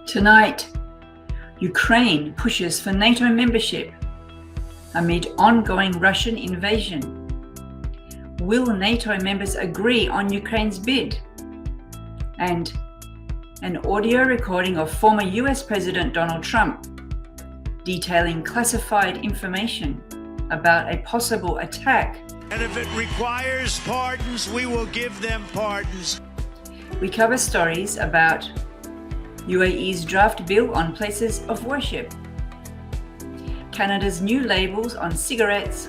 Tonight, Ukraine pushes for NATO membership amid ongoing Russian invasion. Will NATO members agree on Ukraine's bid? And an audio recording of former US President Donald Trump detailing classified information about a possible attack. And if it requires pardons, we will give them pardons. We cover stories about UAE's draft bill on places of worship, Canada's new labels on cigarettes,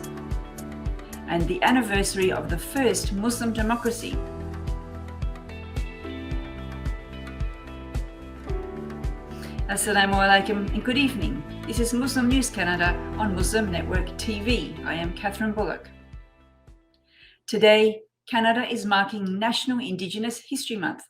and the anniversary of the first Muslim democracy. Assalamu alaikum and good evening. This is Muslim News Canada on Muslim Network TV. I am Catherine Bullock. Today, Canada is marking National Indigenous History Month.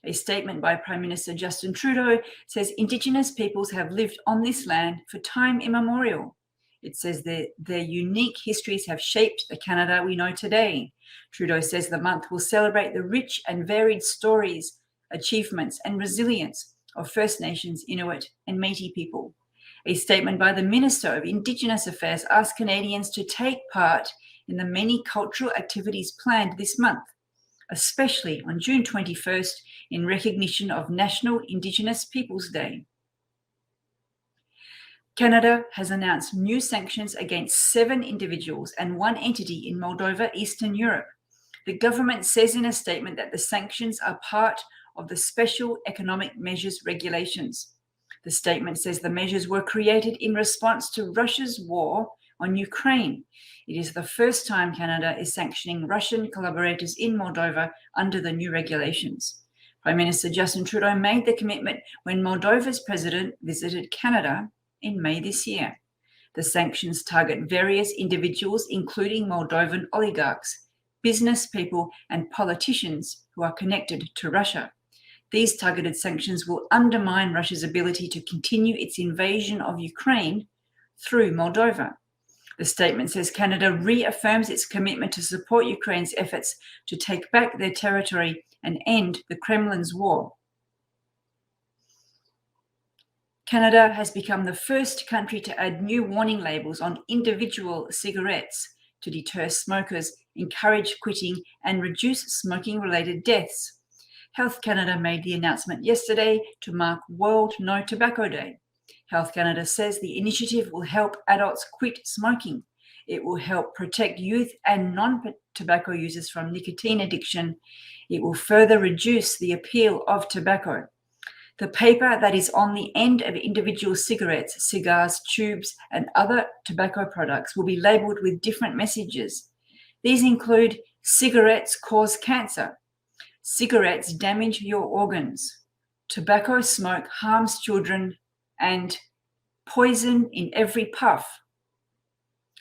A statement by Prime Minister Justin Trudeau says Indigenous peoples have lived on this land for time immemorial. It says their unique histories have shaped the Canada we know today. Trudeau says the month will celebrate the rich and varied stories, achievements, and resilience of First Nations, Inuit, and Métis people. A statement by the Minister of Indigenous Affairs asked Canadians to take part in the many cultural activities planned this month, especially on June 21st in recognition of National Indigenous Peoples Day. Canada has announced new sanctions against 7 individuals and 1 entity in Moldova, Eastern Europe. The government says in a statement that the sanctions are part of the Special Economic Measures Regulations. The statement says the measures were created in response to Russia's war on Ukraine. It is the first time Canada is sanctioning Russian collaborators in Moldova under the new regulations. Prime Minister Justin Trudeau made the commitment when Moldova's president visited Canada in May this year. The sanctions target various individuals, including Moldovan oligarchs, business people, and politicians who are connected to Russia. These targeted sanctions will undermine Russia's ability to continue its invasion of Ukraine through Moldova. The statement says Canada reaffirms its commitment to support Ukraine's efforts to take back their territory and end the Kremlin's war. Canada has become the first country to add new warning labels on individual cigarettes to deter smokers, encourage quitting, and reduce smoking-related deaths. Health Canada made the announcement yesterday to mark World No Tobacco Day. Health Canada says the initiative will help adults quit smoking. It will help protect youth and non-tobacco users from nicotine addiction. It will further reduce the appeal of tobacco. The paper that is on the end of individual cigarettes, cigars, tubes, and other tobacco products will be labeled with different messages. These include cigarettes cause cancer, cigarettes damage your organs, tobacco smoke harms children, and poison in every puff.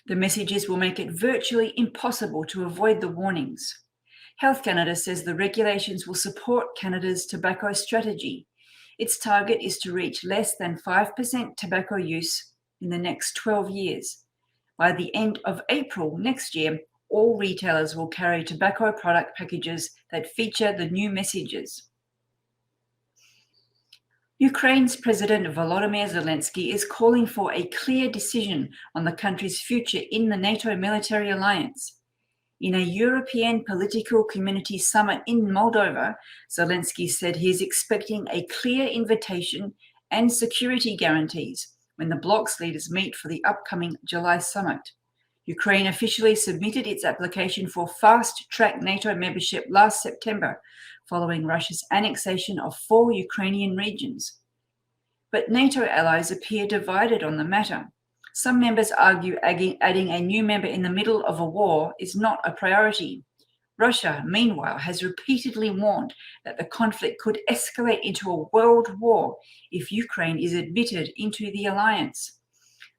The messages will make it virtually impossible to avoid the warnings. Health Canada says the regulations will support Canada's tobacco strategy. Its target is to reach less than 5% tobacco use in the next 12 years. By the end of April next year, all retailers will carry tobacco product packages that feature the new messages. Ukraine's President Volodymyr Zelensky is calling for a clear decision on the country's future in the NATO military alliance. In a European Political Community Summit in Moldova, Zelensky said he is expecting a clear invitation and security guarantees when the bloc's leaders meet for the upcoming July summit. Ukraine officially submitted its application for fast-track NATO membership last September, following Russia's annexation of 4 Ukrainian regions. But NATO allies appear divided on the matter. Some members argue adding a new member in the middle of a war is not a priority. Russia, meanwhile, has repeatedly warned that the conflict could escalate into a world war if Ukraine is admitted into the alliance.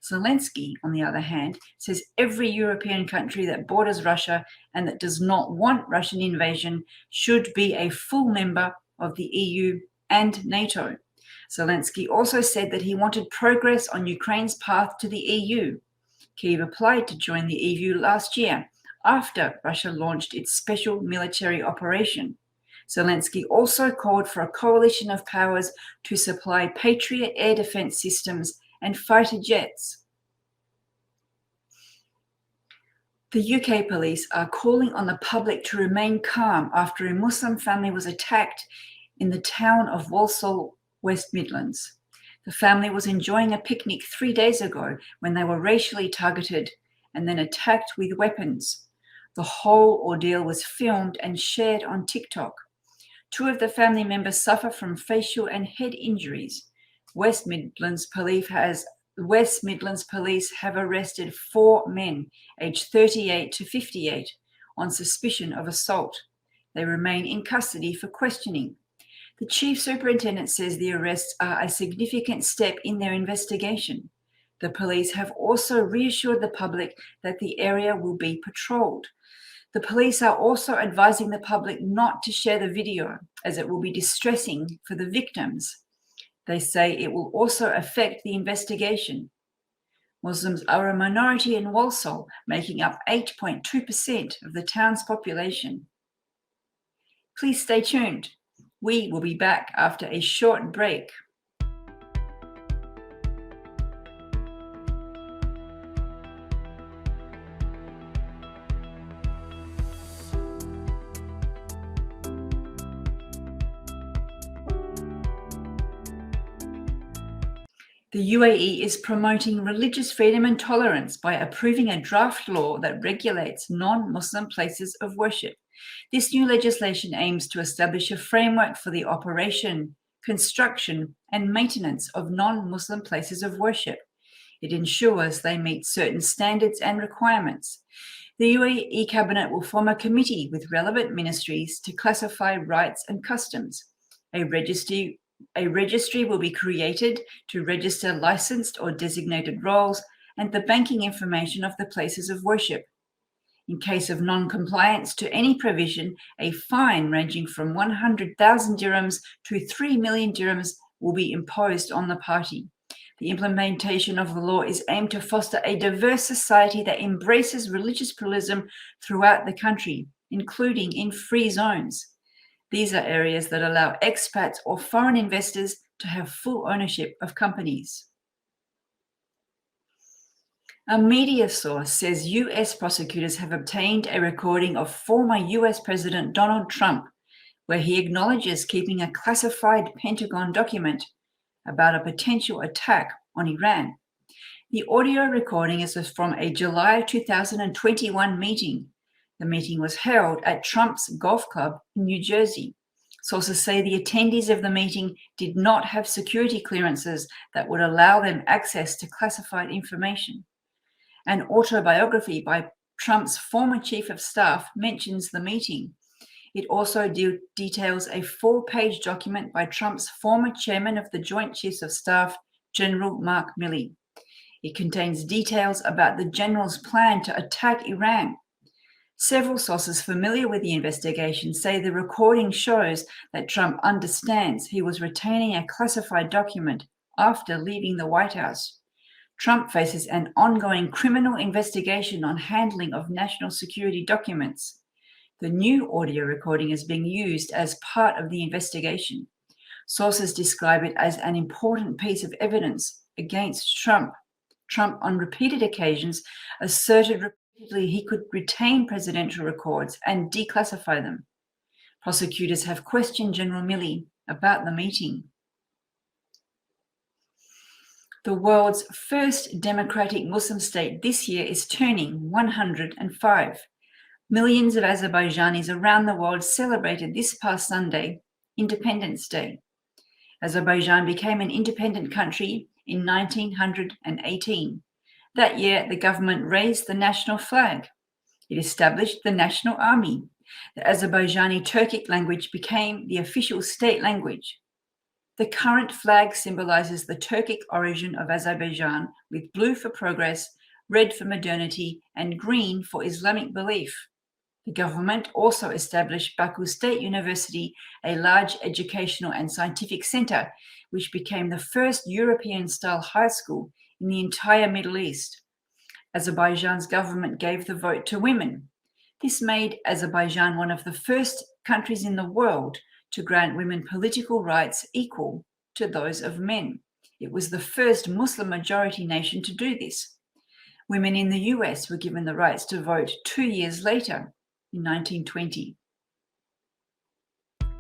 Zelensky, on the other hand, says every European country that borders Russia and that does not want Russian invasion should be a full member of the EU and NATO. Zelensky also said that he wanted progress on Ukraine's path to the EU. Kyiv applied to join the EU last year after Russia launched its special military operation. Zelensky also called for a coalition of powers to supply Patriot air defense systems and fighter jets. The UK police are calling on the public to remain calm after a Muslim family was attacked in the town of Walsall, West Midlands. The family was enjoying a picnic 3 days ago when they were racially targeted and then attacked with weapons. The whole ordeal was filmed and shared on TikTok. 2 of the family members suffer from facial and head injuries. West Midlands police have arrested 4 men, aged 38 to 58, on suspicion of assault. They remain in custody for questioning. The chief superintendent says the arrests are a significant step in their investigation. The police have also reassured the public that the area will be patrolled. The police are also advising the public not to share the video, as it will be distressing for the victims. They say it will also affect the investigation. Muslims are a minority in Walsall, making up 8.2% of the town's population. Please stay tuned. We will be back after a short break. The UAE is promoting religious freedom and tolerance by approving a draft law that regulates non-Muslim places of worship. This new legislation aims to establish a framework for the operation, construction, and maintenance of non-Muslim places of worship. It ensures they meet certain standards and requirements. The UAE Cabinet will form a committee with relevant ministries to classify rights and customs. A registry will be created to register licensed or designated roles and the banking information of the places of worship. In case of non-compliance to any provision, a fine ranging from 100,000 dirhams to 3 million dirhams will be imposed on the party. The implementation of the law is aimed to foster a diverse society that embraces religious pluralism throughout the country, including in free zones. These are areas that allow expats or foreign investors to have full ownership of companies. A media source says US prosecutors have obtained a recording of former US President Donald Trump, where he acknowledges keeping a classified Pentagon document about a potential attack on Iran. The audio recording is from a July 2021 meeting. The meeting was held at Trump's golf club in New Jersey. Sources say the attendees of the meeting did not have security clearances that would allow them access to classified information. An autobiography by Trump's former chief of staff mentions the meeting. It also details a 4-page document by Trump's former chairman of the Joint Chiefs of Staff, General Mark Milley. It contains details about the general's plan to attack Iran. Several sources familiar with the investigation say the recording shows that Trump understands he was retaining a classified document after leaving the White House. Trump faces an ongoing criminal investigation on handling of national security documents. The new audio recording is being used as part of the investigation. Sources describe it as an important piece of evidence against Trump. Trump, on repeated occasions, asserted repeatedly he could retain presidential records and declassify them. Prosecutors have questioned General Milley about the meeting. The world's first democratic Muslim state this year is turning 105. Millions of Azerbaijanis around the world celebrated this past Sunday, Independence Day. Azerbaijan became an independent country in 1918. That year, the government raised the national flag. It established the national army. The Azerbaijani Turkic language became the official state language. The current flag symbolizes the Turkic origin of Azerbaijan, with blue for progress, red for modernity, and green for Islamic belief. The government also established Baku State University, a large educational and scientific center, which became the first European-style high school in the entire Middle East. Azerbaijan's government gave the vote to women. This made Azerbaijan one of the first countries in the world to grant women political rights equal to those of men. It was the first Muslim-majority nation to do this. Women in the US were given the rights to vote 2 years later, in 1920.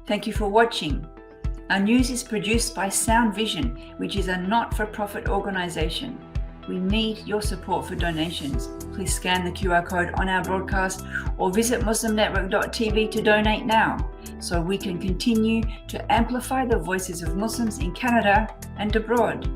Thank you for watching. Our news is produced by Sound Vision, which is a not-for-profit organization. We need your support for donations. Please scan the QR code on our broadcast or visit muslimnetwork.tv to donate now, so we can continue to amplify the voices of Muslims in Canada and abroad.